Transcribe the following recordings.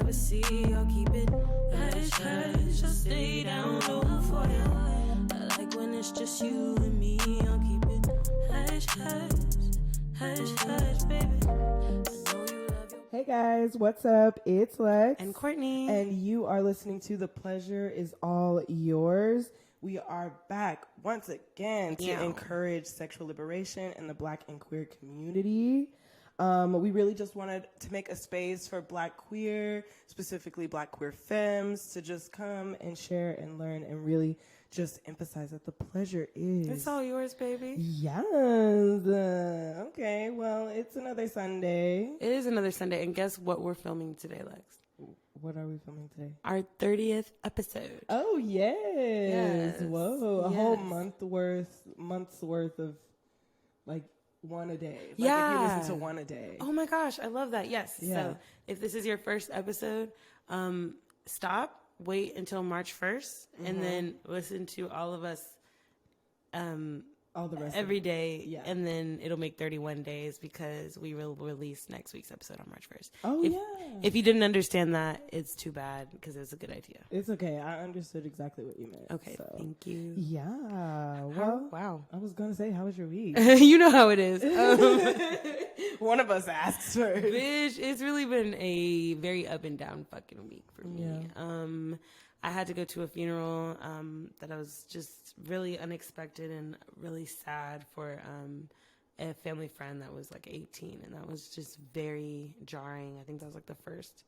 privacy, I'll keep it hush, hush. I'll stay down low for you. I like when it's just you and me, I'll keep it hush, hush, hush, hush, baby. I know you love your... Hey guys, what's up? It's Lex. And Courtney. And you are listening to The Pleasure Is All Yours. We are back once again to encourage sexual liberation in the Black and queer community. We really just wanted to make a space for Black queer, specifically Black queer femmes, to just come and share and learn and really just emphasize that the pleasure is... It's all yours, baby. Yes. Okay, well, it's another Sunday. It is another Sunday, and guess what we're filming today, Lex? What are we filming today? Our 30th episode. Oh, yes. Whoa. A whole month's worth of, like, one a day. Like, if you listen to one a day. Oh, my gosh. I love that. Yes. Yeah. So, if this is your first episode, stop, wait until March 1st, and then listen to all of us all the rest every day, and then it'll make 31 days because we will release next week's episode on March 1st. Oh, If you didn't understand that, it's too bad because it was a good idea. It's okay. I understood exactly what you meant. Okay, so. Thank you. Yeah. Well, wow. I was going to say, how was your week? You know how it is. One of us asks first. Bitch, it's really been a very up and down fucking week for me. Yeah. I had to go to a funeral that I was just really unexpected and really sad for a family friend that was like 18, and that was just very jarring. I think that was like the first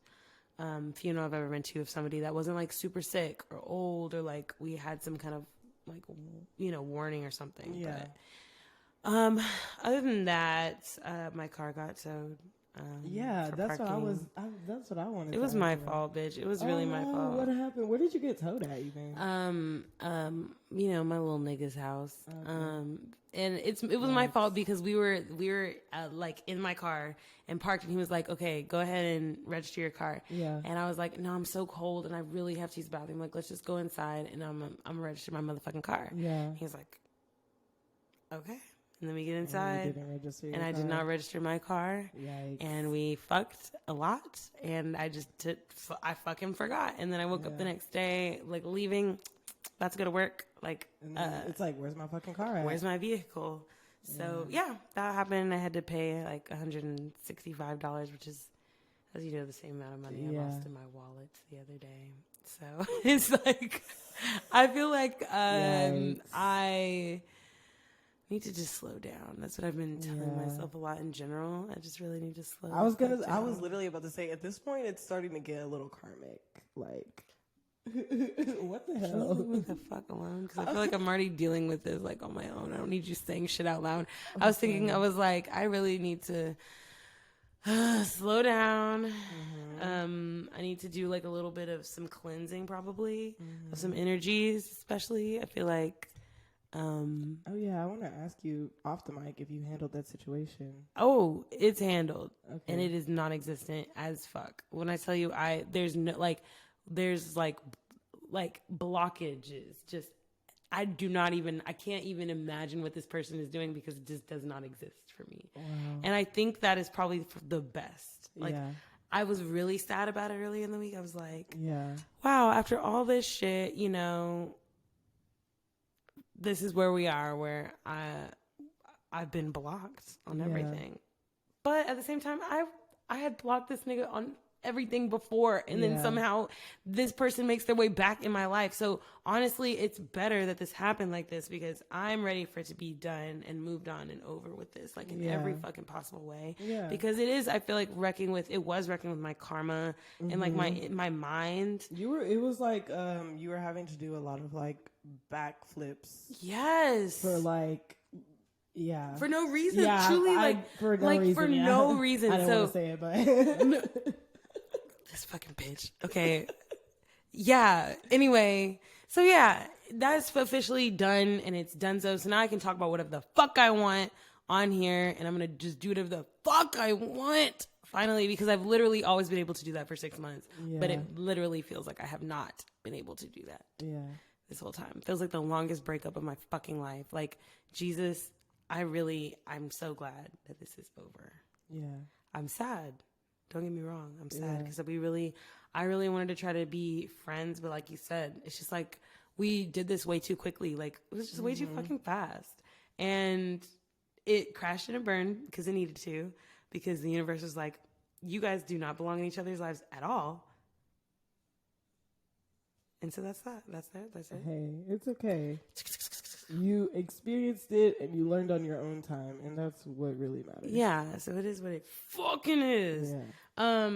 funeral I've ever been to of somebody that wasn't like super sick or old or like we had some kind of like, you know, warning or something. Yeah. But other than that, my car got towed. That's what I wanted. It was my fault, bitch. It was really my fault. What happened? Where did you get towed at, even? You know, my little nigga's house. Okay. And it was my fault because we were like in my car and parked, and he was like, "Okay, go ahead and register your car." Yeah. And I was like, "No, I'm so cold, and I really have to use the bathroom. Like, let's just go inside, and I'm gonna register my motherfucking car." Yeah. He's like, "Okay." And then we get inside, and I did not register my car. Yikes. And we fucked a lot, and I fucking forgot. And then I woke up the next day, like leaving, about to go to work, like, it's like, where's my fucking car at? Where's my vehicle? So that happened. I had to pay like $165, which is, as you know, the same amount of money I lost in my wallet the other day. So it's like, I feel like I need to just slow down. That's what I've been telling myself a lot in general. I just really need to slow down. I was literally about to say, at this point, it's starting to get a little karmic. Like, what the hell? Leave me the fuck alone, because I feel like I'm already dealing with this like on my own. I don't need you saying shit out loud. I was thinking, I was like, I really need to slow down. I need to do like a little bit of some cleansing, probably of some energies, especially. I feel like. I want to ask you off the mic if you handled that situation. Oh, it's handled, and it is non-existent as fuck. When I tell you, there's blockages. Just I can't even imagine what this person is doing because it just does not exist for me. Wow. And I think that is probably the best. Like, I was really sad about it early in the week. I was like, wow, after all this shit, you know, this is where we are, where I've been blocked on everything. But at the same time, I had blocked this nigga on everything before, and then somehow this person makes their way back in my life. So honestly, it's better that this happened like this, because I'm ready for it to be done and moved on and over with this, like in every fucking possible way. Because I feel like it was wrecking with my karma and like my mind. It was like you were having to do a lot of like backflips. Yes. For like. Yeah. For no reason. Truly, for no reason. I don't want to say it, but this fucking bitch. Okay. Yeah. Anyway, so yeah, that's officially done, and it's donezo. So now I can talk about whatever the fuck I want on here, and I'm gonna just do whatever the fuck I want finally, because I've literally always been able to do that for 6 months, but it literally feels like I have not been able to do that. This whole time. It feels like the longest breakup of my fucking life. Like, Jesus, I'm so glad that this is over. I'm sad, Don't get me wrong. I'm sad because I really wanted to try to be friends, but like you said, it's just like we did this way too quickly. Like it was just way too fucking fast, and it crashed and it burned because it needed to, because the universe was like, you guys do not belong in each other's lives at all. And so that's that. That's it. Hey, it's okay. You experienced it and you learned on your own time, and that's what really matters. Yeah, so it is what it fucking is. Yeah.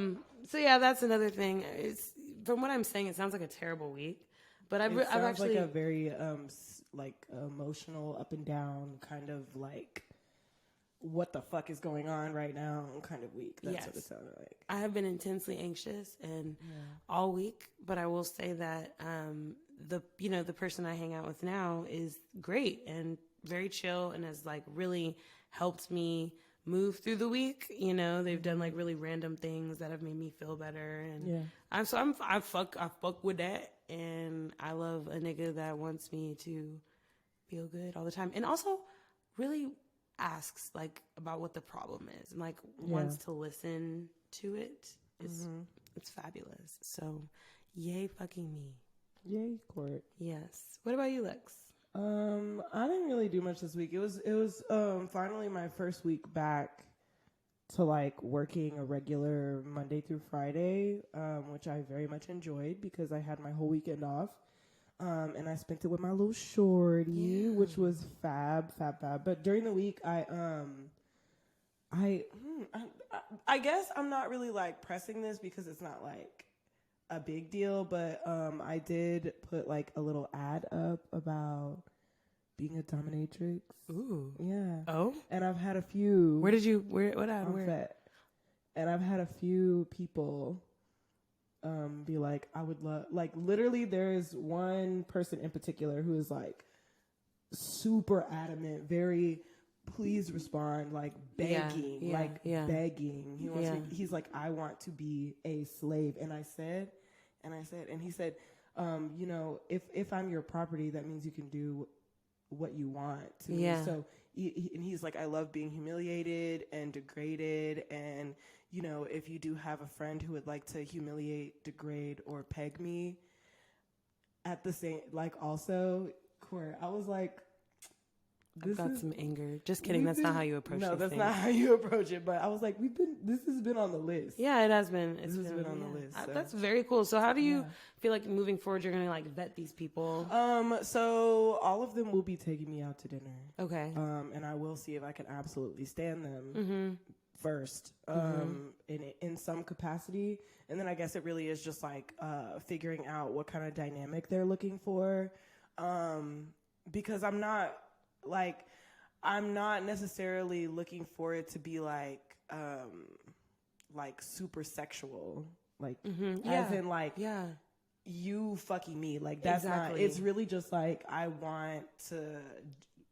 So yeah, that's another thing. It's, from what I'm saying, it sounds like a terrible week, but I've actually like a very like emotional, up and down kind of like, what the fuck is going on right now kind of week. That's what it sounded like. I have been intensely anxious and all week, but I will say that the person I hang out with now is great and very chill and has like really helped me move through the week. You know, they've done like really random things that have made me feel better, and I fuck with that, and I love a nigga that wants me to feel good all the time, and also really asks like about what the problem is and like wants to listen to it. It's fabulous. So yay fucking me. Yay, Court. Yes. What about you, Lex? I didn't really do much this week. It was finally my first week back to like working a regular Monday through Friday, which I very much enjoyed because I had my whole weekend off. And I spent it with my little shorty, which was fab. But during the week, I guess I'm not really like pressing this because it's not like a big deal, but I did put like a little ad up about being a dominatrix. Ooh. Yeah. Oh? And I've had a few. What ad? Where? And I've had a few people be like, I would love, like, literally there is one person in particular who is like super adamant, very please respond, like begging, begging. He wants me, he's like, I want to be a slave. And he said, you know, if I'm your property, that means you can do what you want to me. So and he's like, I love being humiliated and degraded, and you know, if you do have a friend who would like to humiliate, degrade, or peg me at the same, like also, Court, I was like, I've got some anger. Just kidding. That's not how you approach it. No, that's not how you approach it. But I was like, this has been on the list. Yeah, it has been. This has been on the list. So. That's very cool. So how do you feel like moving forward, you're going to like vet these people? So all of them will be taking me out to dinner. Okay. And I will see if I can absolutely stand them first, in some capacity. And then I guess it really is just like, figuring out what kind of dynamic they're looking for. Because I'm not necessarily looking for it to be like super sexual, like as in like you fucking me, like that's not. It's really just like I want to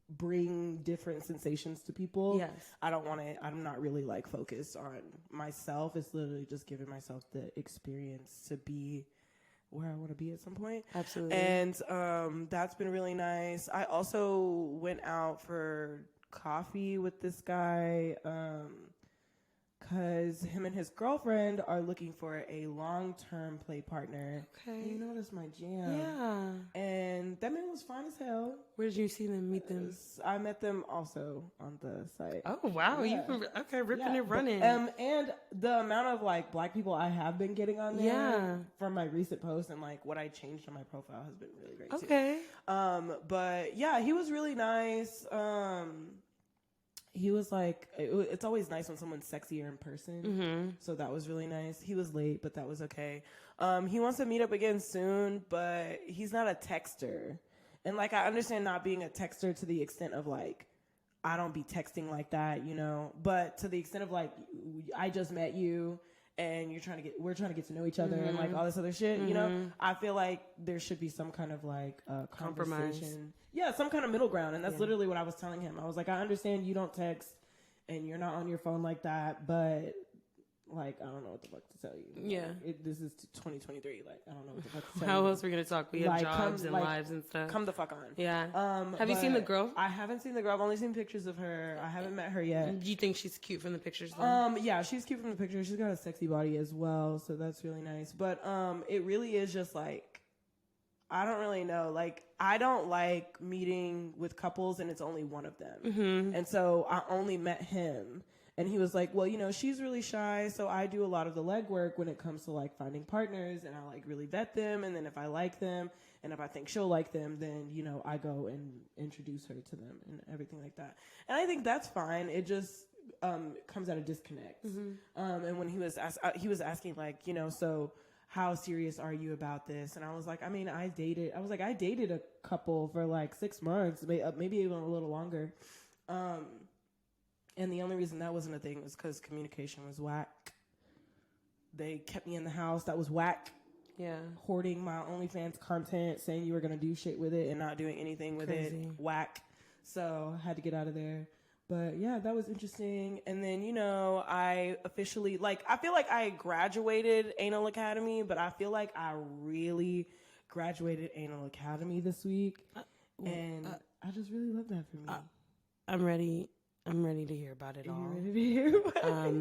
bring different sensations to people. Yes, I'm not really like focused on myself. It's literally just giving myself the experience to be where I want to be at some point. Absolutely. And that's been really nice. I also went out for coffee with this guy because him and his girlfriend are looking for a long-term play partner. Okay. And you know, that's my jam. Yeah. And that man was fine as hell. Where did you see them, meet them? I met them also on the site. Oh, wow. Yeah. Ripping and running. But, and the amount of like black people I have been getting on there from my recent posts and like what I changed on my profile has been really great too. Okay. But yeah, he was really nice. He was like, it's always nice when someone's sexier in person. So that was really nice. He was late, but that was okay. He wants to meet up again soon, but he's not a texter. And like, I understand not being a texter to the extent of like, I don't be texting like that, you know, but to the extent of like, I just met you and we're trying to get to know each other and like all this other shit, you know, I feel like there should be some kind of like compromise. Yeah, some kind of middle ground. And that's literally what I was telling him. I was like, I understand you don't text and you're not on your phone like that, but Like, I don't know what the fuck to tell you. Yeah. This is 2023. Like, I don't know what the fuck to tell you. How else are we going to talk? We have jobs and lives and stuff. Come the fuck on. Yeah. Have you seen the girl? I haven't seen the girl. I've only seen pictures of her. I haven't met her yet. Do you think she's cute from the pictures, though? Yeah, she's cute from the pictures. She's got a sexy body as well, so that's really nice. But, it really is just like, I don't really know. Like, I don't like meeting with couples and it's only one of them. Mm-hmm. And so I only met him. And he was like, well, you know, she's really shy, so I do a lot of the legwork when it comes to, like, finding partners, and I, like, really vet them, and then if I like them, and if I think she'll like them, then, you know, I go and introduce her to them and everything like that. And I think that's fine. It just comes out of disconnect. Mm-hmm. And when he was asking, like, you know, so how serious are you about this? And I was like, I mean, I dated a couple for, like, 6 months, maybe even a little longer. And the only reason that wasn't a thing was because communication was whack. They kept me in the house. That was whack. Yeah. Hoarding my OnlyFans content, saying you were going to do shit with it and not doing anything with it. Whack. So I had to get out of there. But yeah, that was interesting. And then, you know, I officially, like, I feel like I graduated Anal Academy, but I feel like I really graduated Anal Academy this week. And I just really love that for me. I'm ready to hear about it all. You ready to hear about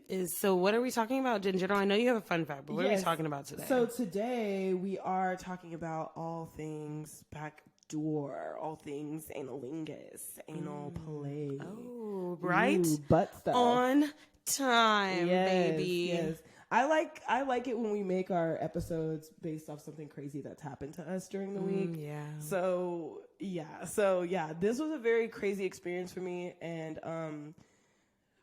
it? So what are we talking about in general? I know you have a fun fact, but what are we talking about today? So today we are talking about all things backdoor, all things analingus, anal play. Oh, right? Ooh, butt stuff. On time, baby. Yes. I like it when we make our episodes based off something crazy that's happened to us during the week. Yeah. So yeah, this was a very crazy experience for me. And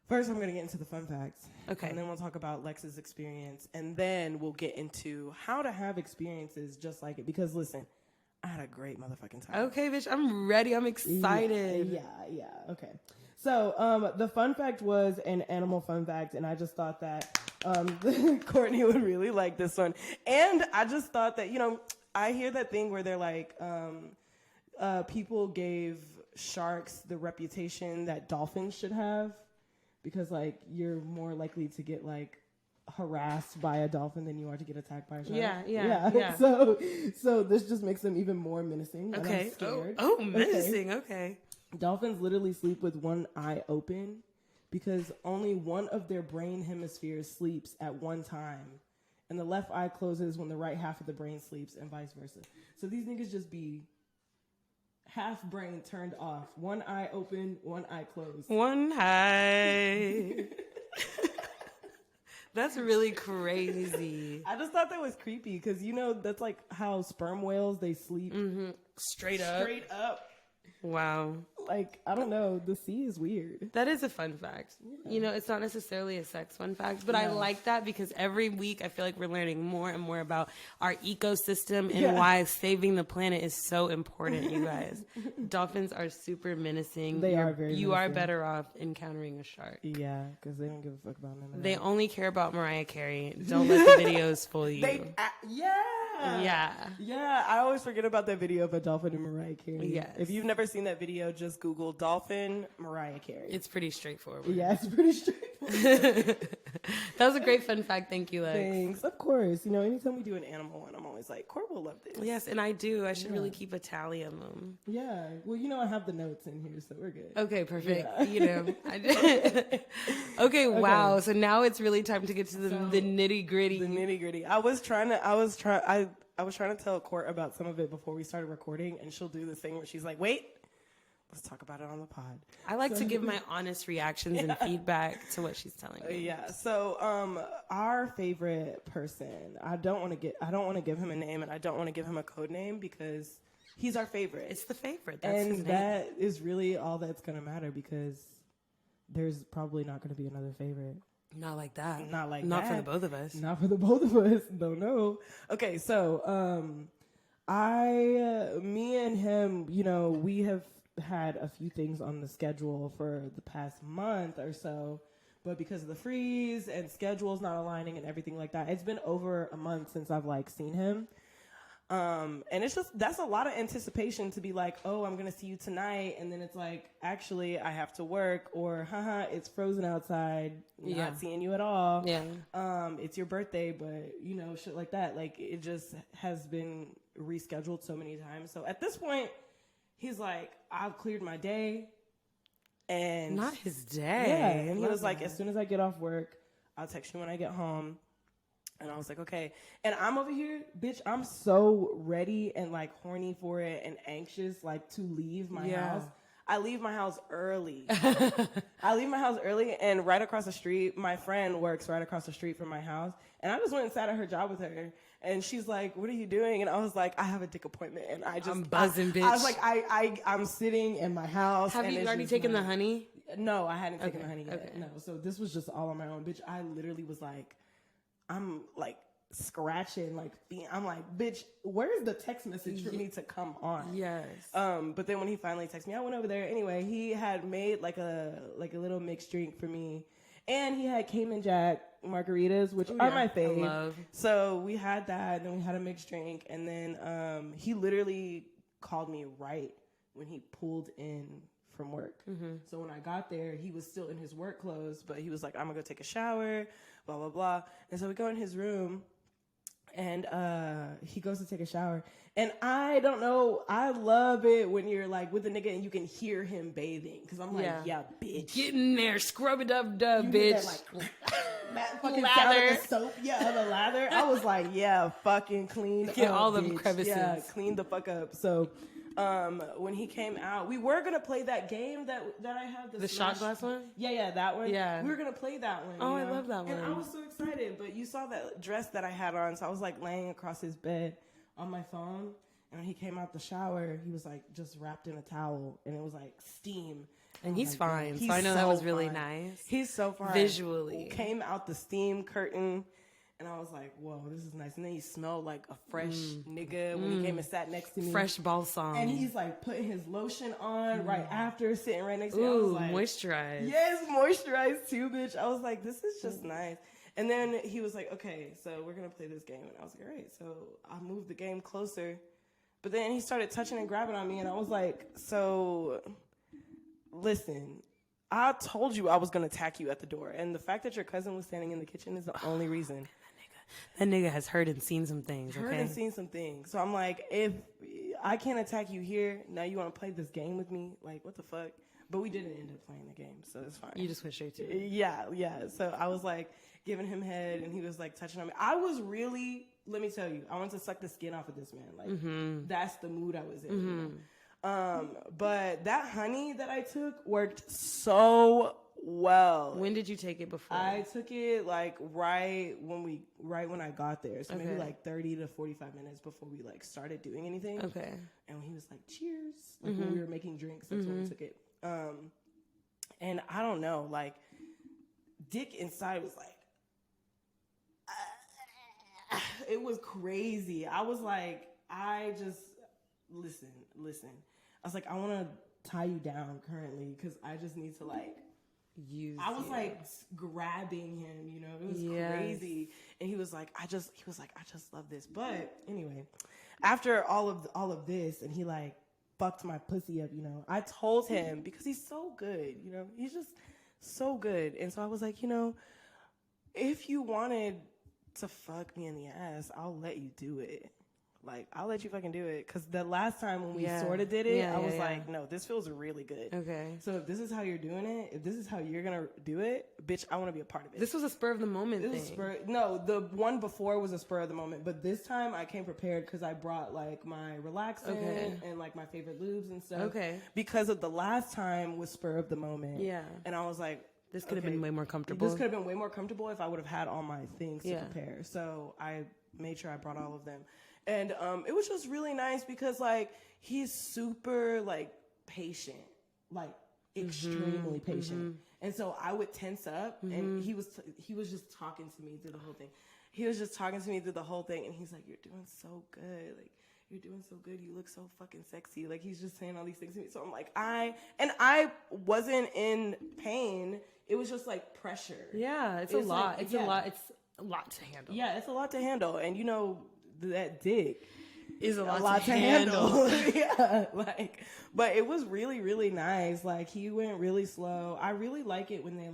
first I'm gonna get into the fun facts. Okay. And then we'll talk about Lex's experience, and then we'll get into how to have experiences just like it. Because listen, I had a great motherfucking time. Okay, bitch, I'm ready. I'm excited. Yeah. Okay. So the fun fact was an animal fun fact, and I just thought that Courtney would really like this one. And I just thought that, you know, I hear that thing where they're like, people gave sharks the reputation that dolphins should have, because, like, you're more likely to get, like, harassed by a dolphin than you are to get attacked by a shark. Yeah. So this just makes them even more menacing. Okay. And I'm scared. Oh, menacing. Okay. Dolphins literally sleep with one eye open because only one of their brain hemispheres sleeps at one time. And the left eye closes when the right half of the brain sleeps, and vice versa. So these niggas just be half brain turned off. One eye open, one eye closed. One eye. That's really crazy. I just thought that was creepy because, you know, that's like how sperm whales, they sleep Straight up. Wow. Like, I don't know. The sea is weird. That is a fun fact. Yeah. You know, it's not necessarily a sex fun fact, but I like that because every week I feel like we're learning more and more about our ecosystem and why saving the planet is so important, you guys. Dolphins are super menacing. They are very You menacing. are better off encountering a shark. Yeah, because they don't give a fuck about none of that. They only care about Mariah Carey. Don't let the videos fool you. Yeah, I always forget about that video of a dolphin and Mariah Carey. Yes. If you've never seen that video, just Google dolphin Mariah Carey. It's pretty straightforward. Yeah, it's pretty straightforward. That was a great fun fact. Thank you, Lex. Thanks. Of course. You know, anytime we do an animal one, I'm always like, Court will love this. Yes, and I do. I should really keep a tally of them. Yeah. Well, you know, I have the notes in here, so we're good. Okay, perfect. Yeah. You know, I did. Okay, wow. So now it's really time to get to the nitty gritty. The nitty gritty. I was trying to tell Court about some of it before we started recording, and she'll do this thing where she's like, wait, let's talk about it on the pod. I like to give my honest reactions and feedback to what she's telling me. Yeah. So, our favorite person, I don't want to give him a name, and I don't want to give him a code name because he's our favorite. It's the favorite. That's his name. That is really all that's going to matter because there's probably not going to be another favorite. Not like that. Not like Not that. for the both of us. Not for the both of us. Don't know. Okay, so me and him, you know, we have had a few things on the schedule for the past month or so, but because of the freeze and schedules not aligning and everything like that, it's been over a month since I've like seen him. And it's just, that's a lot of anticipation to be like, oh, I'm going to see you tonight. And then it's like, actually, I have to work, or, haha, it's frozen outside. Not seeing you at all. Yeah. It's your birthday, but, you know, shit like that. Like, it just has been rescheduled so many times. So at this point, he's like, I've cleared my day. And not his day. Yeah. And he was like, as soon as I get off work, I'll text you when I get home. And I was like, okay. And I'm over here, bitch, I'm so ready and like horny for it and anxious like to leave my house. I leave my house early. And right across the street, my friend works right across the street from my house. And I just went and sat at her job with her. And she's like, what are you doing? And I was like, I have a dick appointment. And I'm buzzing, bitch. I was like, I'm sitting in my house. Have you already taken the honey? No, I hadn't taken the honey yet. Okay. No. So this was just all on my own. Bitch, I literally was like, I'm like scratching, like I'm like, bitch, where's the text message for me to come on? Yes. But then when he finally texted me, I went over there. Anyway, he had made like a little mixed drink for me, and he had Cayman Jack margaritas, which are my fave. I love. So we had that, and then we had a mixed drink, and then he literally called me right when he pulled in from work. So when I got there, he was still in his work clothes, but he was like, I'm gonna go take a shower, blah blah blah. And so we go in his room, and he goes to take a shower, and I don't know, I love it when you're like with a nigga and you can hear him bathing, because I'm like, yeah, bitch, get in there, scrub it up, bitch. That, like, fucking lather. Sound of the soap, the lather. I was like, yeah, fucking clean. Get up, all the bitch. crevices. Yeah, clean the fuck up. So, when he came out, we were gonna play that game that I have. The shot glass one. Yeah, that one. Yeah, we were gonna play that one. Oh, I love that one. And I was so excited. But you saw that dress that I had on, so I was like laying across his bed on my phone. And when he came out the shower, he was like just wrapped in a towel, and it was like steam. And he's fine. So I know that was really nice. He's so fine. Visually. Came out the steam curtain, and I was like, whoa, this is nice. And then he smelled like a fresh nigga when he came and sat next to me. Fresh balsam. And he's like putting his lotion on right after, sitting right next to me. Ooh, I was like, moisturized. Yes, moisturized too, bitch. I was like, this is just nice. And then he was like, okay, so we're going to play this game. And I was like, all right. So I moved the game closer. But then he started touching and grabbing on me, and I was like, so... Listen, I told you I was going to attack you at the door. And the fact that your cousin was standing in the kitchen is the only reason. That nigga has heard and seen some things, okay? Heard and seen some things. So I'm like, if I can't attack you here, now you want to play this game with me? Like, what the fuck? But we didn't end up playing the game, so it's fine. You just went straight to it. Yeah. So I was like giving him head, and he was like touching on me. I was really, let me tell you, I wanted to suck the skin off of this man. Like, that's the mood I was in. You know? But that honey that I took worked so well. When did you take it before? I took it like right when I got there. So maybe like 30 to 45 minutes before we like started doing anything. Okay. And he was like, cheers. Like when we were making drinks, that's when we took it. And I don't know, like dick inside was like, it was crazy. I was like, listen. I was like, I want to tie you down currently because I just need to like use. I was like grabbing him, you know, it was crazy. And he was like, I just love this. But anyway, after all of this, and he like fucked my pussy up, you know, I told him because he's so good, you know, he's just so good. And so I was like, you know, if you wanted to fuck me in the ass, I'll let you do it. Like, I'll let you fucking do it. Because the last time when we sort of did it, I was like, no, this feels really good. Okay. So if this is how you're doing it, if this is how you're going to do it, bitch, I want to be a part of it. This was a spur of the moment thing. No, the one before was a spur of the moment. But this time I came prepared because I brought, like, my relaxant and, like, my favorite lubes and stuff. Okay. Because of the last time was spur of the moment. Yeah. And I was like, this could have been way more comfortable. This could have been way more comfortable if I would have had all my things to prepare. So I made sure I brought all of them. And it was just really nice because, like, he's super, like, patient. Like, extremely patient. And so I would tense up, and he was just talking to me through the whole thing. He was just talking to me through the whole thing, and he's like, you're doing so good. Like, you're doing so good. You look so fucking sexy. Like, he's just saying all these things to me. So I'm like, I wasn't in pain. It was just, like, pressure. Yeah, it's a lot. It's a lot. It's a lot to handle. Yeah, it's a lot to handle. And, you know, that dick, is a lot to handle. Yeah, like, but it was really, really nice. Like, he went really slow. I really like it when they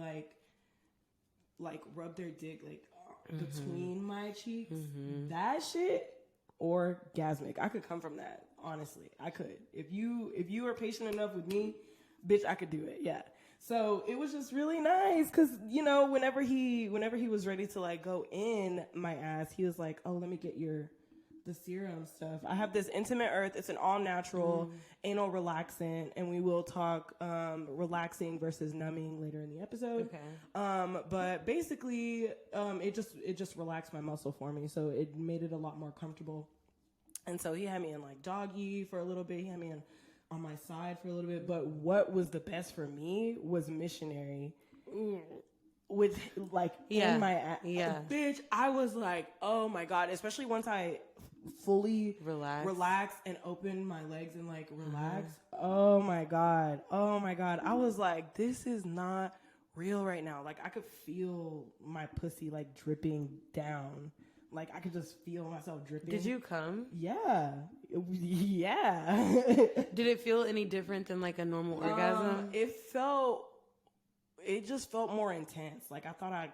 like rub their dick like between my cheeks. That shit orgasmic. I could come from that. Honestly, I could. If you are patient enough with me, bitch, I could do it. Yeah. So it was just really nice because, you know, whenever he was ready to like go in my ass, he was like, "Oh, let me get the serum stuff. I have this Intimate Earth. It's an all natural anal relaxant, and we will talk relaxing versus numbing later in the episode. Okay. But basically, it just relaxed my muscle for me, so it made it a lot more comfortable. And so he had me in like doggy for a little bit. He had me on my side for a little bit. But what was the best for me was missionary. With like in my ass. Yeah. Bitch, I was like, oh my God. Especially once I fully relax and open my legs and like relax. Oh my God. I was like, this is not real right now. Like, I could feel my pussy like dripping down. Like, I could just feel myself dripping. Did you come? Yeah. Yeah. Did it feel any different than like a normal orgasm? It just felt more intense. Like, I thought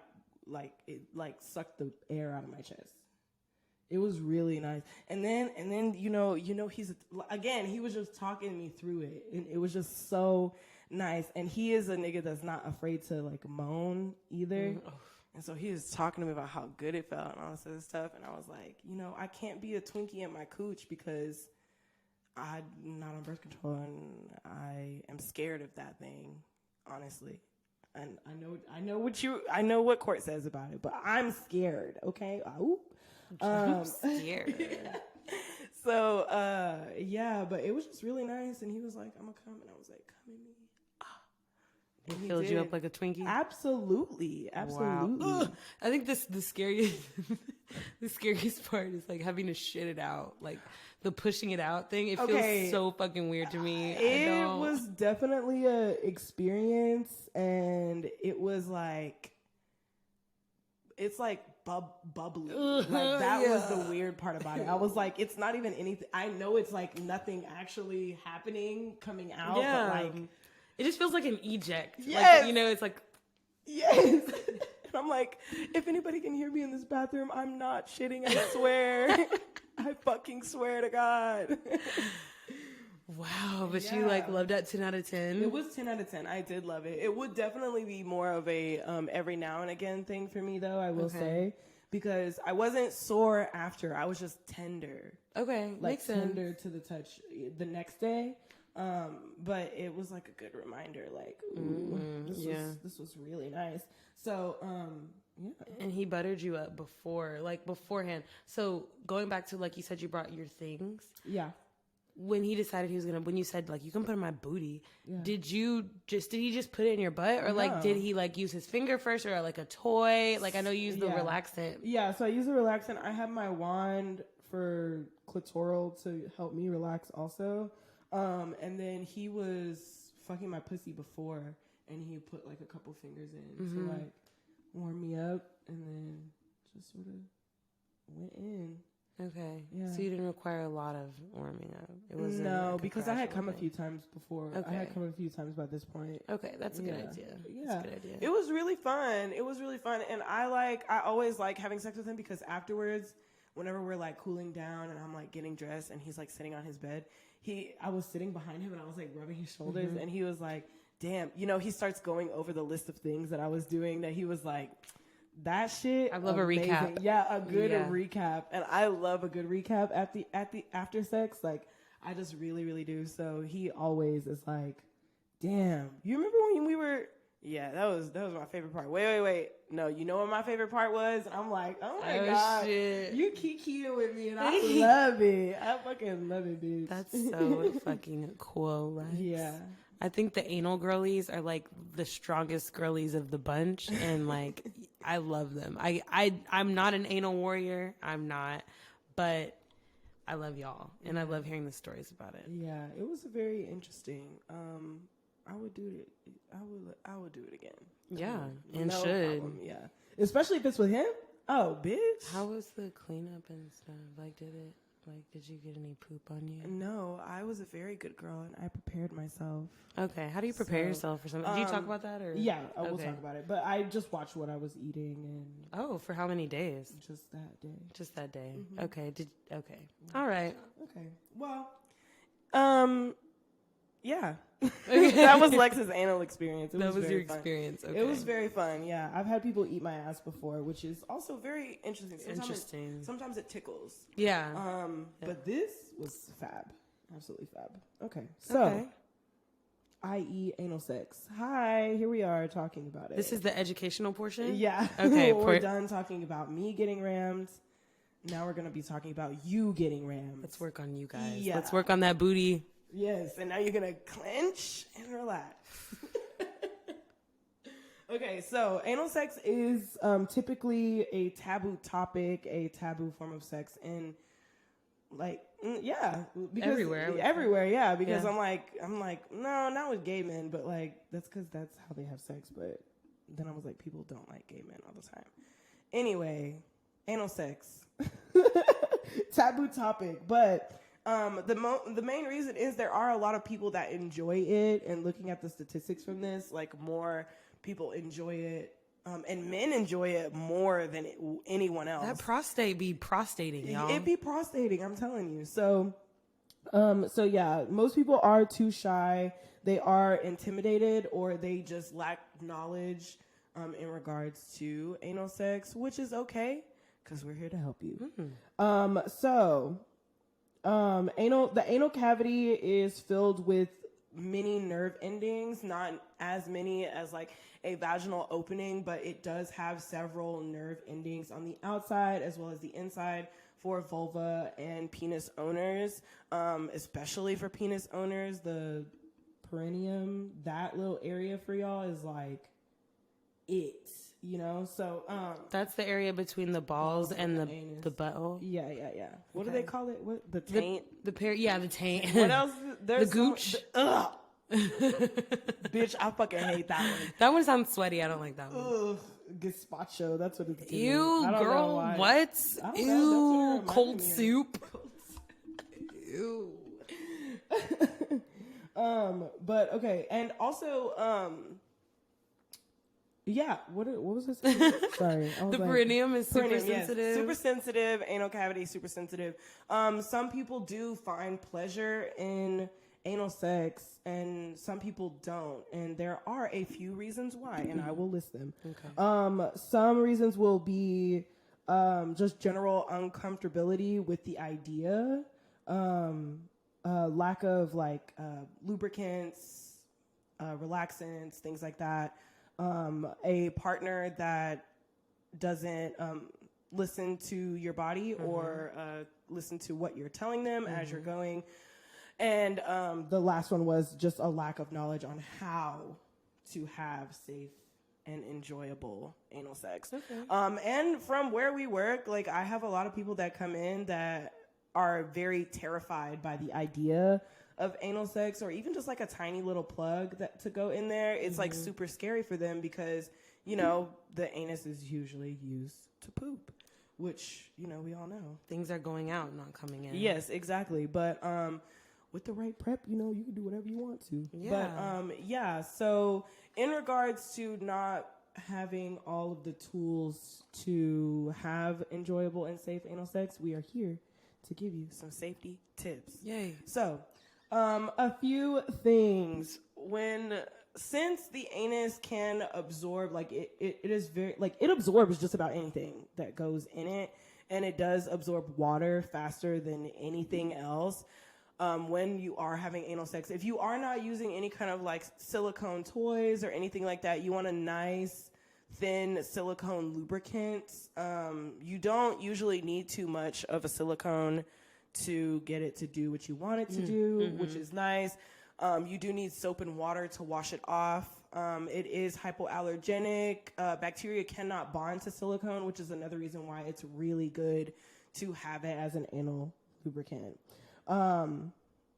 it sucked the air out of my chest. It was really nice. And then, you know, he was just talking me through it. And it was just so nice. And he is a nigga that's not afraid to like moan either. And so he was talking to me about how good it felt and all this other stuff. And I was like, you know, I can't be a Twinkie in my cooch because I'm not on birth control and I am scared of that thing, honestly. And I know what court says about it, but I'm scared. Okay. I'm scared. So, yeah, but it was just really nice. And he was like, I'm gonna come. And I was like, come in me. He filled you up like a Twinkie? Absolutely. Wow. I think the scariest part is like having to shit it out. Like the pushing it out thing. It feels so fucking weird to me. It was definitely a experience, and it was like, it's like bubbly. Like that was the weird part about it. I was like, it's not even anything. I know it's like nothing actually happening, coming out, but like, it just feels like an eject. Yes. Like, you know, it's like... Yes. And I'm like, if anybody can hear me in this bathroom, I'm not shitting, I swear. I fucking swear to God. Wow, but you like loved that 10 out of 10? It was 10 out of 10. I did love it. It would definitely be more of a every now and again thing for me, though, I will say. Because I wasn't sore after. I was just tender. Okay, like makes tender sense. To the touch the next day. But it was like a good reminder, like, ooh, this was really nice. So, yeah. And he buttered you up beforehand. So going back to, like you said, you brought your things. Yeah. When he decided when you said like, you can put in my booty, did he just put it in your butt, or like, did he like use his finger first, or like a toy? Like, I know you use the relaxant. Yeah. So I use the relaxant. I have my wand for clitoral to help me relax also. And then he was fucking my pussy before, and he put like a couple fingers in to like warm me up, and then just sort of went in. Okay. Yeah. So you didn't require a lot of warming up. It was because I had come a few times before. Okay. I had come a few times by this point. Okay, that's a good idea. Yeah, that's a good idea. It was really fun. And I always like having sex with him because afterwards, whenever we're like cooling down and I'm like getting dressed and he's like sitting on his bed, I was sitting behind him and I was like rubbing his shoulders and he was like, damn, you know, he starts going over the list of things that I was doing that he was like, that shit. I love amazing. A recap. Yeah, a good recap. And I love a good recap at the after sex. Like, I just really, really do. So he always is like, damn, you remember when we were, that was my favorite part. Wait. No, you know what my favorite part was? And I'm like, oh my God. Shit. You kikiing with me and I love it. I fucking love it, bitch. That's so fucking cool. Right? Yeah. I think the anal girlies are like the strongest girlies of the bunch, and like I love them. I'm not an anal warrior. I'm not, but I love y'all, and I love hearing the stories about it. Yeah, it was very interesting. I would do it. I would do it again. Yeah, and no should. Problem. Yeah, especially if it's with him. Oh, bitch. How was the cleanup and stuff? Like, did it? Like, did you get any poop on you? No, I was a very good girl and I prepared myself. Okay, how do you prepare yourself for something? Do you talk about that or? Yeah, I will talk about it. But I just watched what I was eating and. Oh, for how many days? Just that day. Just that day. Mm-hmm. Okay. All right. Okay. Well, yeah. That was Lex's anal experience. That was your experience. Okay. It was very fun. Yeah, I've had people eat my ass before, which is also very interesting. Sometimes it tickles. Yeah. But this was fab. Absolutely fab. Okay. So, i.e. anal sex. Hi, here we are talking about it. This is the educational portion? Yeah. Okay. We're done talking about me getting rammed. Now we're going to be talking about you getting rammed. Let's work on you guys. Yeah. Let's work on that booty. Yes, and now you're going to clench and relax. Okay, so anal sex is typically a taboo topic, a taboo form of sex, and because everywhere, yeah. Because I'm like, no, not with gay men, but like that's because that's how they have sex. But then I was like, people don't like gay men all the time. Anyway, anal sex, taboo topic, but. The main reason is there are a lot of people that enjoy it, and looking at the statistics from this, like more people enjoy it, and men enjoy it more than anyone else. That prostate be prostating, y'all. It be prostating, I'm telling you. So yeah, most people are too shy. They are intimidated, or they just lack knowledge in regards to anal sex, which is okay because we're here to help you. Mm-hmm. The anal cavity is filled with many nerve endings, not as many as like a vaginal opening, but it does have several nerve endings on the outside as well as the inside for vulva and penis owners, especially for penis owners. The perineum, that little area for y'all is like it. You know, so that's the area between the balls and the butthole. Yeah. What do they call it? What the taint? The taint. What else? There's the gooch. Bitch, I fucking hate that one. That one sounds sweaty. I don't like that one. Ugh, gazpacho. That's what it's. Ew, girl. What? Ew, cold soup. Ew. But okay, and also yeah, what was this? Sorry. The perineum is super sensitive. Yes, super sensitive. Anal cavity, super sensitive. Some people do find pleasure in anal sex, and some people don't. And there are a few reasons why, and I will list them. Okay. Some reasons will be just general uncomfortability with the idea, lack of like lubricants, relaxants, things like that. A partner that doesn't listen to your body or listen to what you're telling them as you're going. And the last one was just a lack of knowledge on how to have safe and enjoyable anal sex. Okay. And from where we work, like I have a lot of people that come in that are very terrified by the idea of anal sex, or even just like a tiny little plug that to go in there. It's like super scary for them because, you know, the anus is usually used to poop, which, you know, we all know. Things are going out, not coming in. Yes, exactly. But with the right prep, you know, you can do whatever you want to. Yeah. But so in regards to not having all of the tools to have enjoyable and safe anal sex, we are here to give you some safety tips. Yay. So a few things. Since the anus can absorb, like it is very, like it absorbs just about anything that goes in it, and it does absorb water faster than anything else. When you are having anal sex, if you are not using any kind of like silicone toys or anything like that, you want a nice thin silicone lubricant. You don't usually need too much of a silicone to get it to do what you want it to do, which is nice. You do need soap and water to wash it off. It is hypoallergenic. Bacteria cannot bond to silicone, which is another reason why it's really good to have it as an anal lubricant. And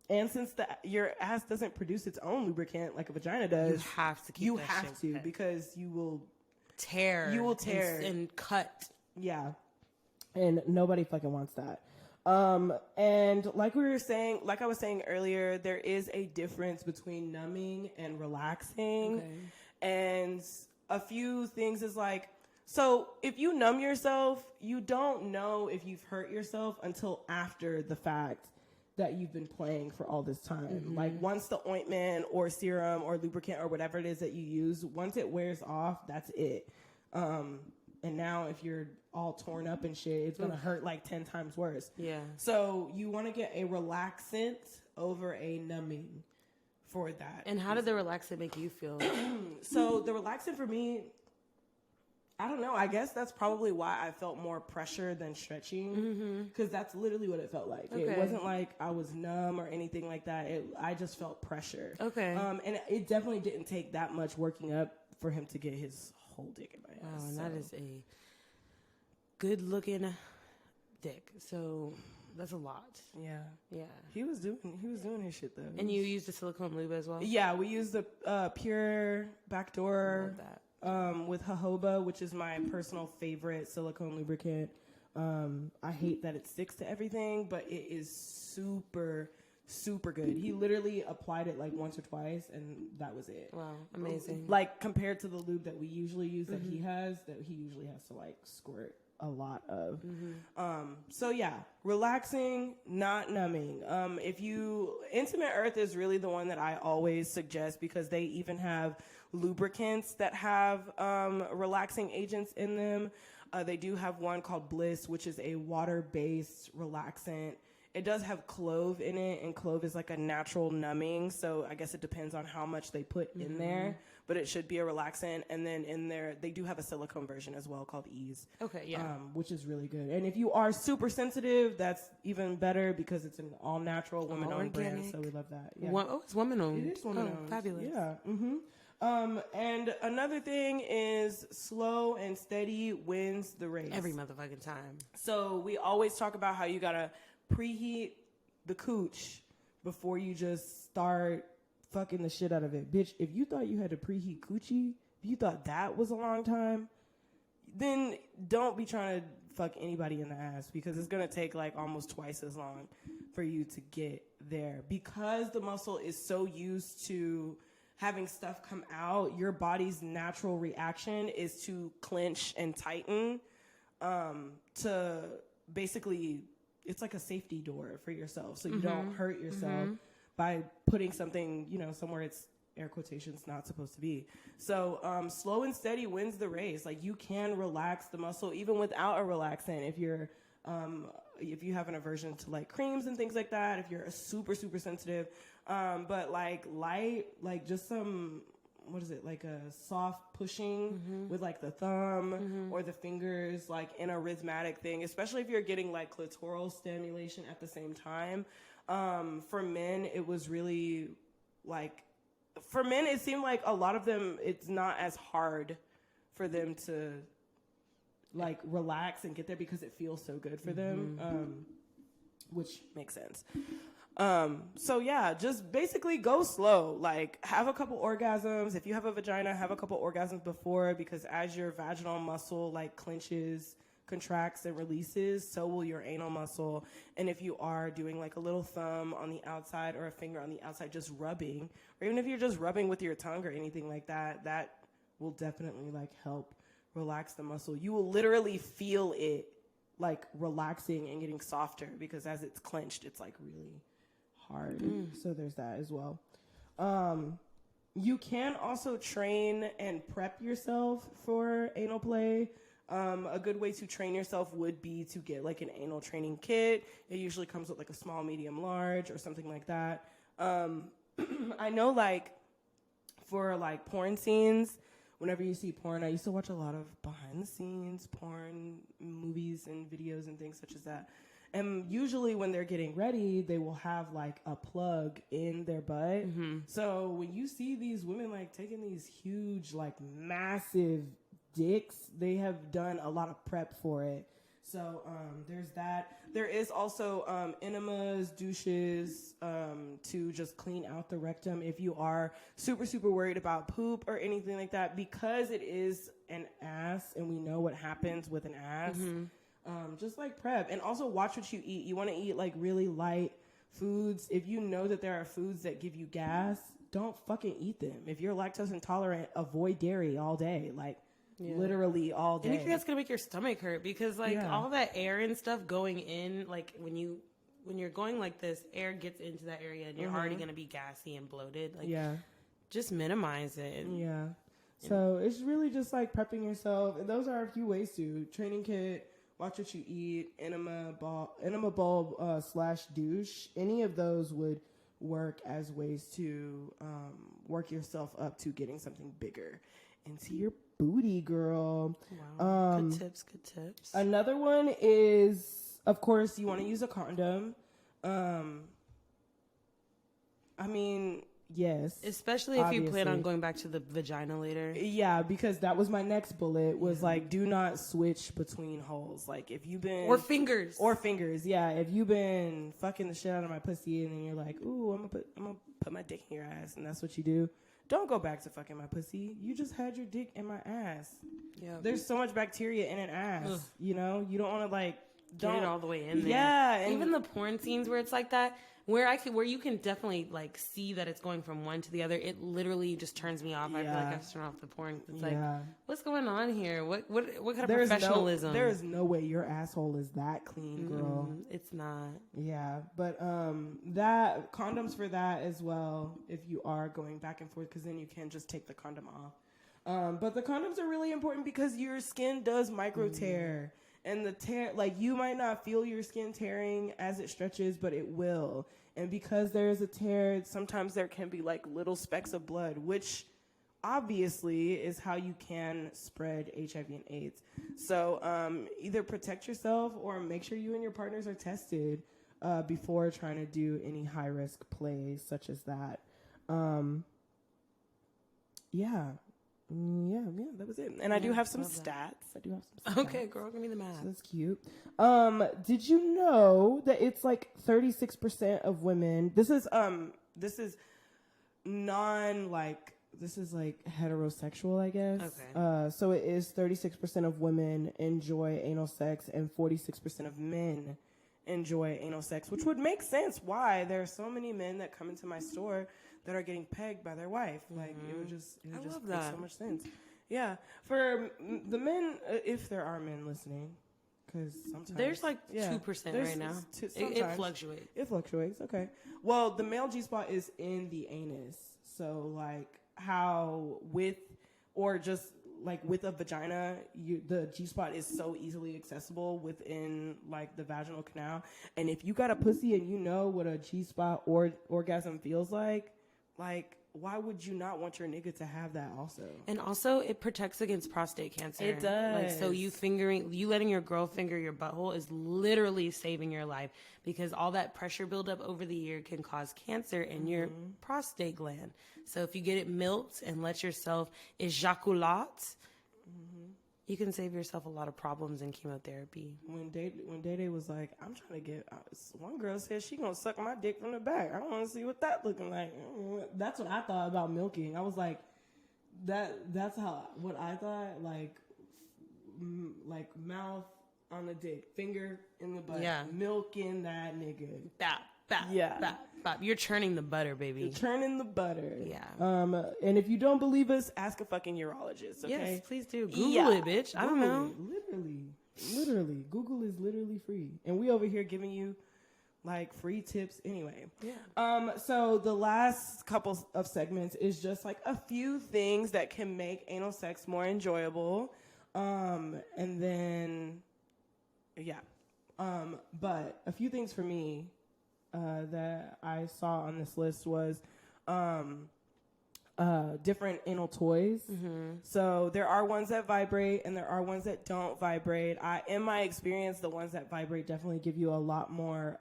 since your ass doesn't produce its own lubricant like a vagina does, you have to keep you have to, because you will tear and cut. Yeah. And nobody fucking wants that. And like I was saying earlier, there is a difference between numbing and relaxing. Okay. And a few things is like, so if you numb yourself, you don't know if you've hurt yourself until after the fact that you've been playing for all this time. Mm-hmm. Like once the ointment or serum or lubricant or whatever it is that you use, once it wears off, that's it. And now if you're all torn up and shit, it's going to hurt like 10 times worse. Yeah. So you want to get a relaxant over a numbing for that. And how did the relaxant make you feel? So the relaxant for me, I don't know. I guess that's probably why I felt more pressure than stretching, because that's literally what it felt like. Okay. It wasn't like I was numb or anything like that. I just felt pressure. Okay. And it definitely didn't take that much working up for him to get his whole dick in my ass. Wow, and that is a good looking dick. So that's a lot. Yeah. Yeah. He was doing his shit though. And you used the silicone lube as well? Yeah, we used the Pure Backdoor. Love that. With jojoba, which is my personal favorite silicone lubricant. I hate that it sticks to everything, but it is super, super good. He literally applied it like once or twice, and that was it. Wow, amazing. Like compared to the lube that we usually use, that he usually has to like squirt a lot of. So yeah, relaxing, not numbing. Intimate Earth is really the one that I always suggest, because they even have lubricants that have relaxing agents in them. They do have one called Bliss, which is a water-based relaxant. It does have clove in it, and clove is like a natural numbing, so I guess it depends on how much they put in there, but it should be a relaxant. And then in there, they do have a silicone version as well called Ease. Okay, yeah. Which is really good. And if you are super sensitive, that's even better, because it's an all-natural, women-owned brand, so we love that. Yeah. It's woman-owned. It is woman-owned. Fabulous. Yeah. And another thing is slow and steady wins the race. Every motherfucking time. So we always talk about how you gotta preheat the cooch before you just start fucking the shit out of it. Bitch, if you thought you had to preheat coochie, if you thought that was a long time, then don't be trying to fuck anybody in the ass, because it's gonna take like almost twice as long for you to get there. Because the muscle is so used to having stuff come out, your body's natural reaction is to clench and tighten, to basically, it's like a safety door for yourself, so you don't hurt yourself by putting something, somewhere it's air quotations not supposed to be. So slow and steady wins the race. Like, you can relax the muscle even without a relaxant if you have an aversion to like creams and things like that, if you're super, super sensitive. But like light, like just some, what is it, like a soft pushing with like the thumb or the fingers, like in a rhythmic thing, especially if you're getting like clitoral stimulation at the same time. For men, it was really like, for men, it seemed like a lot of them, it's not as hard for them to like relax and get there, because it feels so good for them, which makes sense. So yeah, just basically go slow. Like, have a couple orgasms. If you have a vagina, have a couple orgasms before, because as your vaginal muscle like clenches, contracts, and releases, so will your anal muscle. And if you are doing like a little thumb on the outside or a finger on the outside, just rubbing, or even if you're just rubbing with your tongue or anything like that, that will definitely like help relax the muscle. You will literally feel it like relaxing and getting softer, because as it's clenched, it's like really hard. So there's that as well. You can also train and prep yourself for anal play. A good way to train yourself would be to get like an anal training kit. It usually comes with like a small, medium, large, or something like that. I know like for like porn scenes, whenever you see porn, I used to watch a lot of behind the scenes porn movies and videos and things such as that. And usually when they're getting ready, they will have like a plug in their butt. So when you see these women like taking these huge, like massive dicks, they have done a lot of prep for it. So there's that. There is also enemas, douches, to just clean out the rectum if you are super, super worried about poop or anything like that, because it is an ass and we know what happens with an ass. Just like prep, and also watch what you eat. You want to eat like really light foods. If you know that there are foods that give you gas, don't fucking eat them. If you're lactose intolerant, avoid dairy all day. Like literally all day. Anything that's gonna make your stomach hurt, because like all that air and stuff going in, like when you're going like this, air gets into that area and you're already gonna be gassy and bloated. Like just minimize it. Yeah. So it's really just like prepping yourself, and those are a few ways to training kit. Watch what you eat, enema bulb / douche. Any of those would work as ways to work yourself up to getting something bigger into your booty, girl. Wow. Good tips. Another one is, of course, you want to use a condom. I mean, yes. Especially if you plan on going back to the vagina later. Yeah, because that was my next bullet, was like, do not switch between holes. Like, if you've been... Or fingers, yeah. If you've been fucking the shit out of my pussy and then you're like, ooh, I'm gonna put my dick in your ass, and that's what you do, don't go back to fucking my pussy. You just had your dick in my ass. Yeah. There's so much bacteria in an ass. Ugh. You know? You don't want to, like... Get it all the way in there. Yeah. And even the porn scenes where it's like that, where you can definitely like see that it's going from one to the other, it literally just turns me off. I feel like I have to turn off the porn. It's like, what's going on here? What kind of professionalism? There is no way your asshole is that clean, girl. It's not. Yeah, but that condoms for that as well. If you are going back and forth, because then you can just take the condom off. But the condoms are really important because your skin does micro tear. And the tear, like, you might not feel your skin tearing as it stretches, but it will. And because there is a tear, sometimes there can be, like, little specks of blood, which obviously is how you can spread HIV and AIDS. So either protect yourself or make sure you and your partners are tested before trying to do any high-risk plays such as that. Yeah, that was it. And I do have some stats. Okay, girl, give me the math. So that's cute. Did you know that it's like 36% of women? This is heterosexual, I guess. Okay. So it is 36% of women enjoy anal sex and 46% of men enjoy anal sex, which would make sense why there are so many men that come into my store that are getting pegged by their wife. Like, it would just make so much sense. Yeah. For the men, if there are men listening, because sometimes... There's like 2% right now. It fluctuates. It fluctuates, okay. Well, the male G-spot is in the anus. So, like, how with a vagina, the G-spot is so easily accessible within, like, the vaginal canal. And if you got a pussy and you know what a G-spot or orgasm feels like, why would you not want your nigga to have that also? And also, it protects against prostate cancer. It does. Like, so you letting your girl finger your butthole is literally saving your life, because all that pressure buildup over the year can cause cancer in your prostate gland. So if you get it milked and let yourself ejaculate, you can save yourself a lot of problems in chemotherapy. When Day was like, I'm trying to get... one girl said she gonna suck my dick from the back. I don't want to see what that looking like. That's what I thought about milking. I was like, that's what I thought, like mouth on the dick, finger in the butt, milking that nigga. Bap. You're churning the butter, baby. You're churning the butter. Yeah. And if you don't believe us, ask a fucking urologist, okay? Yes, please do. Google it, bitch. I don't know. Literally. Google is literally free. And we over here giving you, like, free tips anyway. Yeah. So the last couple of segments is just, like, a few things that can make anal sex more enjoyable. And then, but a few things for me that I saw on this list was different anal toys. So there are ones that vibrate and there are ones that don't vibrate. In my experience, the ones that vibrate definitely give you a lot more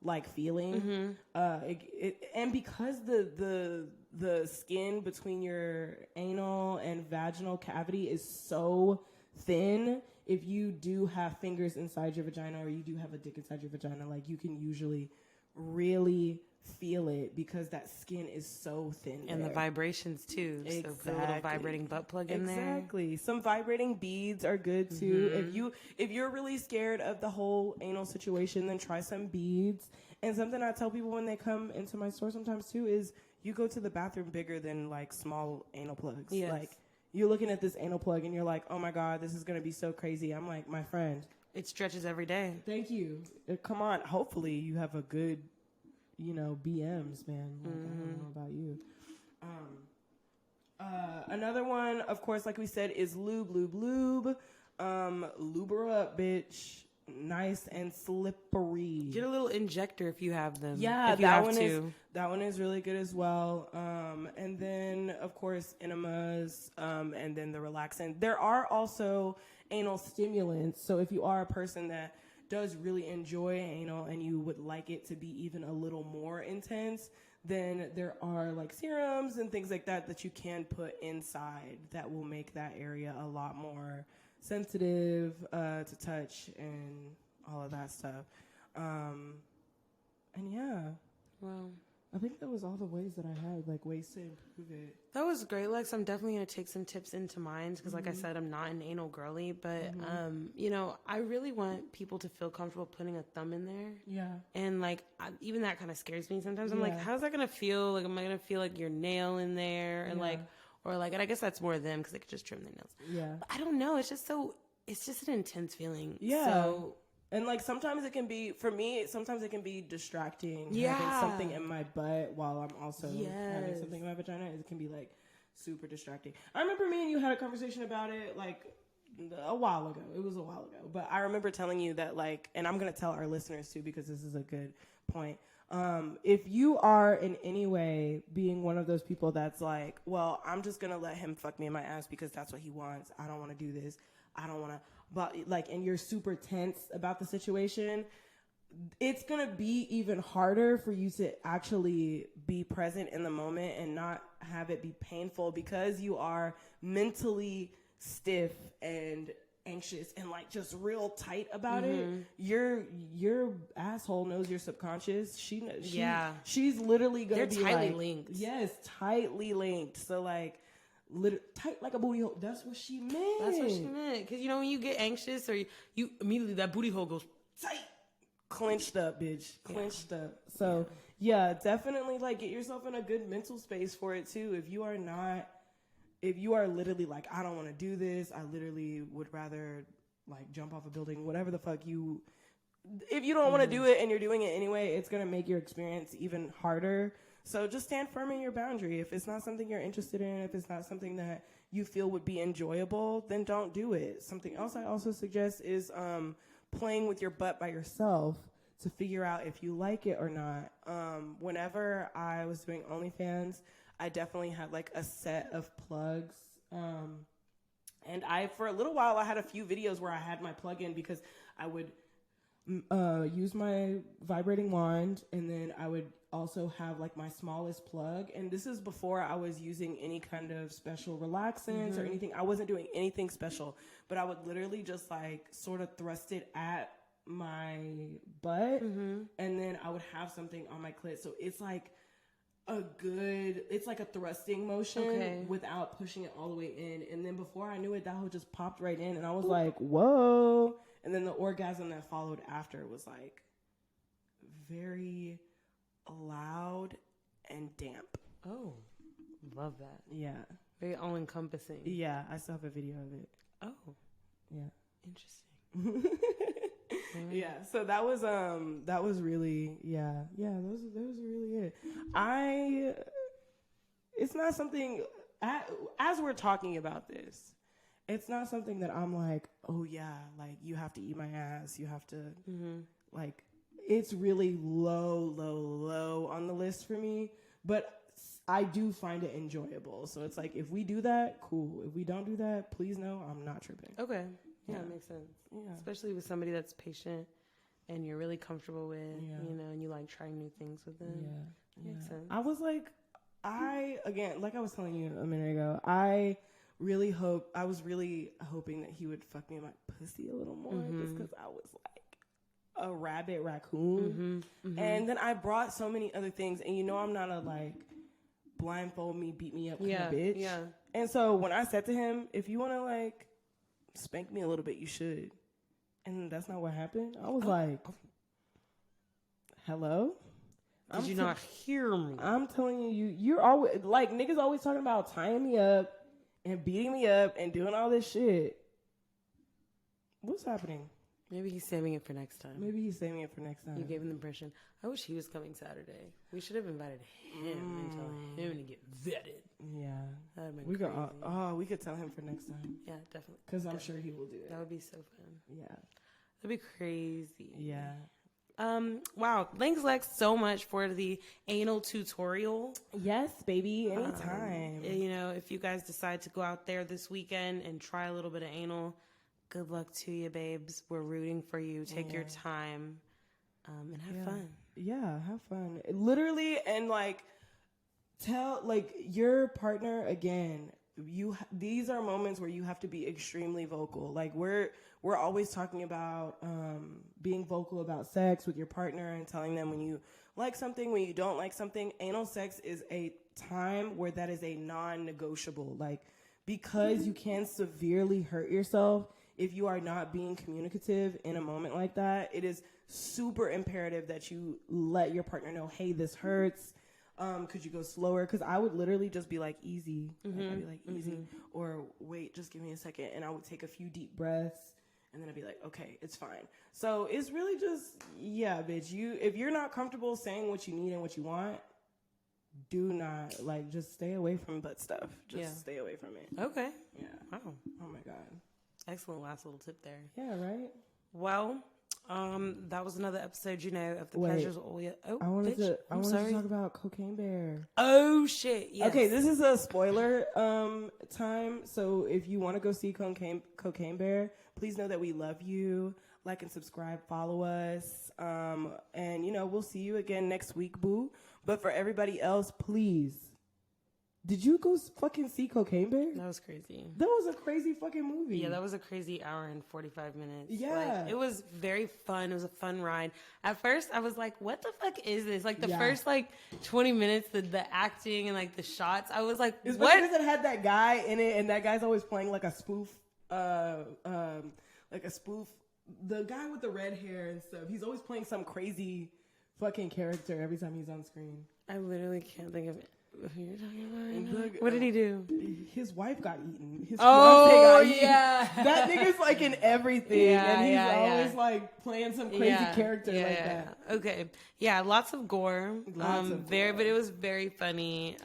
like feeling. And because the skin between your anal and vaginal cavity is so thin, if you do have fingers inside your vagina or you do have a dick inside your vagina, like, you can usually really feel it because that skin is so thin. And there. The vibrations too. Exactly. So put a little vibrating butt plug in there. Exactly. Some vibrating beads are good too. If you're really scared of the whole anal situation, then try some beads. And something I tell people when they come into my store sometimes too is you go to the bathroom bigger than like small anal plugs. Yes. Like you're looking at this anal plug and you're like, oh my God, this is going to be so crazy. I'm like, my friend. It stretches every day. Thank you. Come on. Hopefully you have a good, BMs, man. Like, I don't know about you. Another one, of course, like we said, is lube. Lube her up, bitch. Nice and slippery. Get a little injector if you have them. Yeah, if you that have one to. that one is really good as well. And then of course enemas, and then the relaxant. There are also anal stimulants. So if you are a person that does really enjoy anal and you would like it to be even a little more intense, then there are like serums and things like that you can put inside that will make that area a lot more sensitive to touch and all of that stuff. And yeah. Wow. I think that was all the ways that I had, like ways to improve it. That was great, Lex. I'm definitely going to take some tips into mine because, like I said, I'm not an anal girly. But, I really want people to feel comfortable putting a thumb in there. Yeah. And, like, even that kind of scares me sometimes. I'm like, how's that going to feel? Like, am I going to feel like your nail in there? And, and I guess that's more them because they could just trim their nails. Yeah. But I don't know. It's just an intense feeling. Yeah. So, and like sometimes it can be, for me, sometimes it can be distracting. Yeah. Having something in my butt while I'm also having Yes. something in my vagina. It can be like super distracting. I remember me and you had a conversation about it like a while ago. It was a while ago. But I remember telling you that like, and I'm going to tell our listeners too because this is a good point. If you are in any way being one of those people that's like, well, I'm just going to let him fuck me in my ass because that's what he wants. I don't want to do this. I don't want to. But like, and you're super tense about the situation, it's going to be even harder for you to actually be present in the moment and not have it be painful because you are mentally stiff and anxious and like just real tight about it. Your asshole knows your subconscious. She's literally going to be tightly like, linked. Yes, tightly linked. So like, tight like a booty hole. That's what she meant. That's what she meant. Because, when you get anxious or you immediately, that booty hole goes tight. Clenched up, bitch. Clenched up. So, yeah, definitely, like, get yourself in a good mental space for it, too. If you are literally like, I don't want to do this. I literally would rather, like, jump off a building, whatever the fuck if you don't want to do it and you're doing it anyway, it's going to make your experience even harder. So just stand firm in your boundary. If it's not something you're interested in, if it's not something that you feel would be enjoyable, then don't do it. Something else I also suggest is playing with your butt by yourself to figure out if you like it or not. Whenever I was doing OnlyFans, I definitely had like a set of plugs. And for a little while, I had a few videos where I had my plug in because I would use my vibrating wand and then I would also have like my smallest plug. And this is before I was using any kind of special relaxants or anything. I wasn't doing anything special, but I would literally just like sort of thrust it at my butt and then I would have something on my clit. So it's like it's like a thrusting motion without pushing it all the way in. And then before I knew it, that hoe just popped right in and I was like, whoa. And then the orgasm that followed after was like very loud and damp. Oh, love that. Yeah. Very all-encompassing. Yeah, I still have a video of it. Oh. Yeah. Interesting. Yeah, so that was really, that was really it. It's not something, as we're talking about this, it's not something that I'm like, oh yeah, like you have to eat my ass, you have to, like, it's really low on the list for me, but I do find it enjoyable. So it's like, if we do that, cool. If we don't do that, please know I'm not tripping. Okay. Yeah, it makes sense. Yeah. Especially with somebody that's patient and you're really comfortable with, and you like trying new things with them. Yeah. Makes sense. I was like, like I was telling you a minute ago, I was really hoping that he would fuck me in my pussy a little more just because I was like, a rabbit raccoon. And then I brought so many other things. And I'm not a like blindfold me, beat me up kind of bitch. Yeah. And so when I said to him, if you want to like spank me a little bit, you should. And that's not what happened. I was like, hello? Did you not hear me? I'm telling you're always like niggas always talking about tying me up and beating me up and doing all this shit. What's happening? Maybe he's saving it for next time. You gave him the impression. I wish he was coming Saturday. We should have invited him and tell him to get vetted. Yeah. That would have been crazy. We could tell him for next time. Yeah, definitely. Because I'm sure he will do it. That would be so fun. Yeah. That'd be crazy. Yeah. Wow. Thanks, Lex, so much for the anal tutorial. Yes, baby. Anytime. If you guys decide to go out there this weekend and try a little bit of anal, good luck to you, babes. We're rooting for you. Take your time and have fun. Yeah, have fun. Literally, and like tell like your partner again. These are moments where you have to be extremely vocal. Like we're always talking about being vocal about sex with your partner and telling them when you like something, when you don't like something. Anal sex is a time where that is a non-negotiable. Like because you can severely hurt yourself if you are not being communicative in a moment like that. It is super imperative that you let your partner know, hey, this hurts. Could you go slower? Because I would literally just be like, easy. Like, I'd be like, easy. Or wait, just give me a second. And I would take a few deep breaths. And then I'd be like, okay, it's fine. So it's really just, yeah, bitch. If you're not comfortable saying what you need and what you want, do not, like, just stay away from butt stuff. Just stay away from it. Okay. Yeah. Wow. Oh, my God. Excellent last little tip there. Yeah, right? Well, that was another episode, of the pleasures. I wanted to talk about Cocaine Bear. Oh shit! Yes. Okay, this is a spoiler time. So if you want to go see Cocaine Bear, please know that we love you. Like and subscribe, follow us, and we'll see you again next week, boo. But for everybody else, please. Did you go fucking see Cocaine Bear? That was crazy. That was a crazy fucking movie. Yeah, that was a crazy hour and 45 minutes. Yeah. Like, it was very fun. It was a fun ride. At first, I was like, what the fuck is this? Like, the first, 20 minutes, the acting and, the shots, I was like, it's what? Because it had that guy in it, and that guy's always playing, a spoof, The guy with the red hair and stuff, he's always playing some crazy fucking character every time he's on screen. I literally can't think of it. Who you're talking about? What did he do? His wife got eaten. His fiance got eaten. Yeah. That nigga's in everything, and he's always playing some crazy character like that. Okay, yeah, lots of gore. But it was very funny.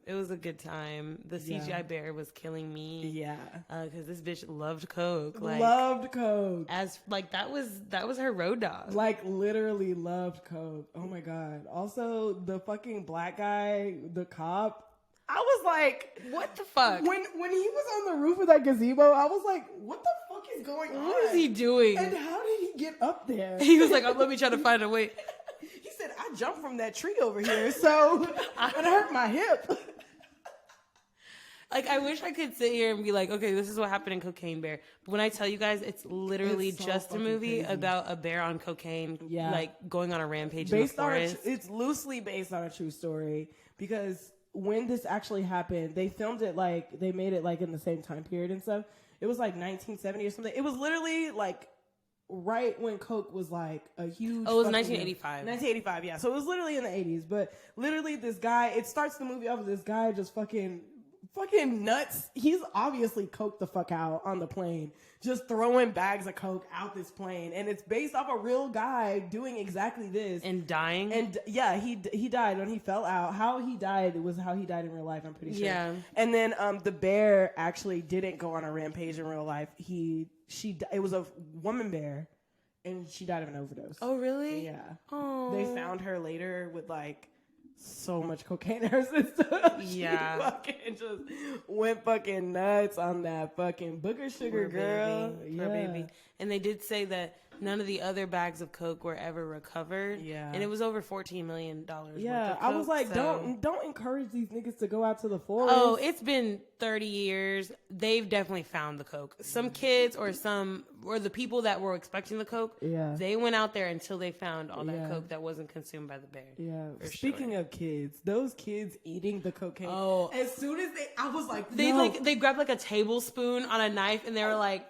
It was a good time. The CGI bear was killing me. Yeah, because this bitch loved coke. Loved coke. As that was her road dog. Literally loved coke. Oh my god. Also, the fucking black guy, the cop, I was like, what the fuck? When he was on the roof of that gazebo, I was like, what the fuck is going on? What is he doing? And how did he get up there? He was like, let me try to find a way. He said, I jumped from that tree over here, so it hurt my hip. I wish I could sit here and be like, okay, this is what happened in Cocaine Bear. But when I tell you guys, it's literally just a movie about a bear on cocaine, going on a rampage in the forest. It's loosely based on a true story, because when this actually happened, they filmed it they made it in the same time period and stuff. It was 1970 or something. It was literally right when coke was a huge. Oh, it was 1985. 1985, yeah. So it was literally in the 80s. But literally, this guy. It starts the movie off with this guy just fucking nuts. He's obviously coked the fuck out on the plane, just throwing bags of coke out this plane, and it's based off a real guy doing exactly this and dying. And yeah, he died when he fell out. How he died was how he died in real life, I'm pretty sure. Yeah. And then the bear actually didn't go on a rampage in real life. It was a woman bear, and she died of an overdose. Oh really? Yeah. Oh. They found her later with so much cocaine in her system. Yeah. She fucking just went fucking nuts on that fucking booger sugar girl. Poor baby. And they did say that none of the other bags of coke were ever recovered. Yeah. And it was over $14 million. Yeah, worth of I was coke, like, so. don't encourage these niggas to go out to the forest. Oh, it's been 30 years. They've definitely found the coke. Some kids or the people that were expecting the coke, they went out there until they found all that coke that wasn't consumed by the bear. Yeah. Speaking of kids, those kids eating the cocaine. Oh, as soon as I was like, they grabbed like a tablespoon on a knife and they were like,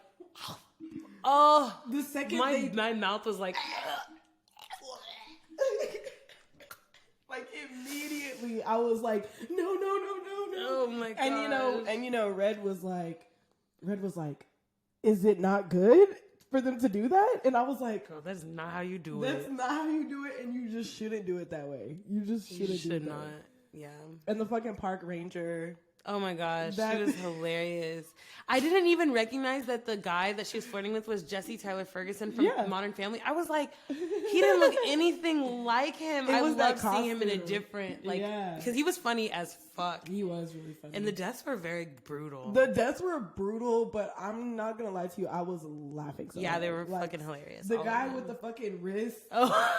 oh, the second my mouth was like. Like immediately, I was like, no. Oh my god! And Red was like, is it not good for them to do that? And I was like, girl, that's not how you do it. That's not how you do it, and you just shouldn't do it that way. You just shouldn't do it that way. Yeah. And the fucking park ranger. Oh my gosh, she was hilarious. I didn't even recognize that the guy that she was flirting with was Jesse Tyler Ferguson from Modern Family. I was like, he didn't look anything like him. I loved seeing him in a different, because he was funny as fuck. He was really funny. And the deaths were very brutal. The deaths were brutal, but I'm not gonna lie to you, I was laughing so hard. They were fucking hilarious. The guy with the fucking wrist. Oh.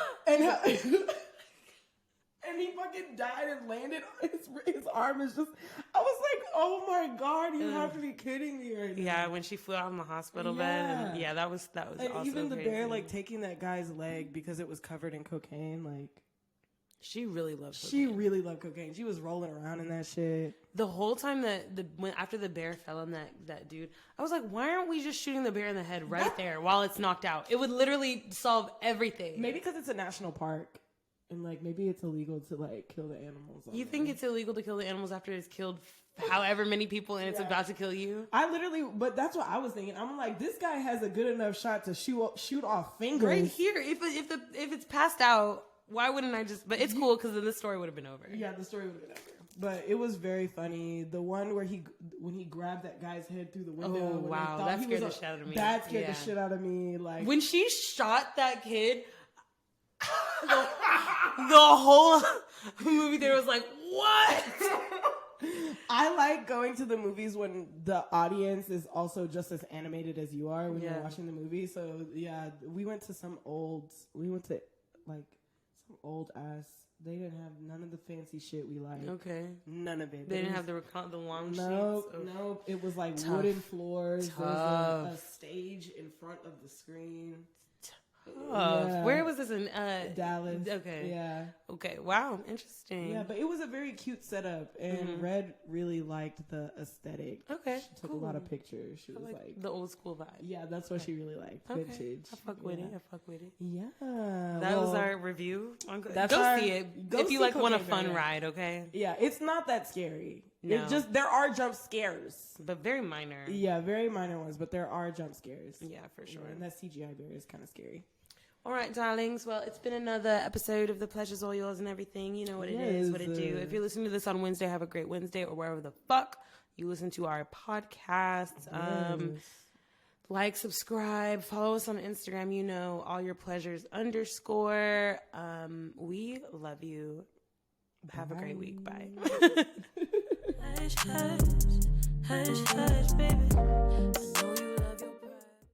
And he fucking died and landed on his arm is just, I was like, oh my God, you have to be kidding me right now. Yeah, when she flew out in the hospital bed. And, that was and also even the crazy. bear, like, taking that guy's leg because it was covered in cocaine, like. She really loved cocaine. She really loved cocaine. She was rolling around in that shit. The whole time after the bear fell on that dude, I was like, why aren't we just shooting the bear in the head right there while it's knocked out? It would literally solve everything. Maybe because it's a national park. And, like, maybe it's illegal to, like, kill the animals. You think it's illegal to kill the animals after it's killed however many people and it's about to kill you? But that's what I was thinking. I'm like, this guy has a good enough shot to shoot off fingers. Right here. If it's passed out, why wouldn't I just... But it's cool because then the story would have been over. Yeah, the story would have been over. But it was very funny. The one where when he grabbed that guy's head through the window. Oh, wow. That scared the shit out of me. That scared the shit out of me. Like, when she shot that kid... The whole movie there was like, what? I like going to the movies when the audience is also just as animated as you are when you're watching the movie. So yeah, we went to like some old ass. They didn't have none of the fancy shit we like. Okay. None of it. They didn't have the lounge seats? No. It was like wooden floors. There was a stage in front of the screen. Yeah. Where was this in Dallas? Okay. Yeah. Okay. Wow. Interesting. Yeah, but it was a very cute setup, and Red really liked the aesthetic. Okay. She took a lot of pictures. She was like the old school vibe. Yeah, that's what she really liked. Okay. Vintage. I fuck with it. Yeah. That was our review. Go see it if you want a fun ride. Okay. Yeah, it's not that scary. No. It just there are jump scares, but very minor. Yeah, very minor ones, but there are jump scares. Yeah, for sure. And that CGI bear is kind of scary. All right, darlings. Well, it's been another episode of The Pleasure's All Yours and everything. You know what it is, what it do. If you're listening to this on Wednesday, have a great Wednesday or wherever the fuck you listen to our podcasts. Like, subscribe, follow us on Instagram. You know, all your pleasures _. We love you. Have a great week. Bye. Hush, hush, hush, hush, baby. I know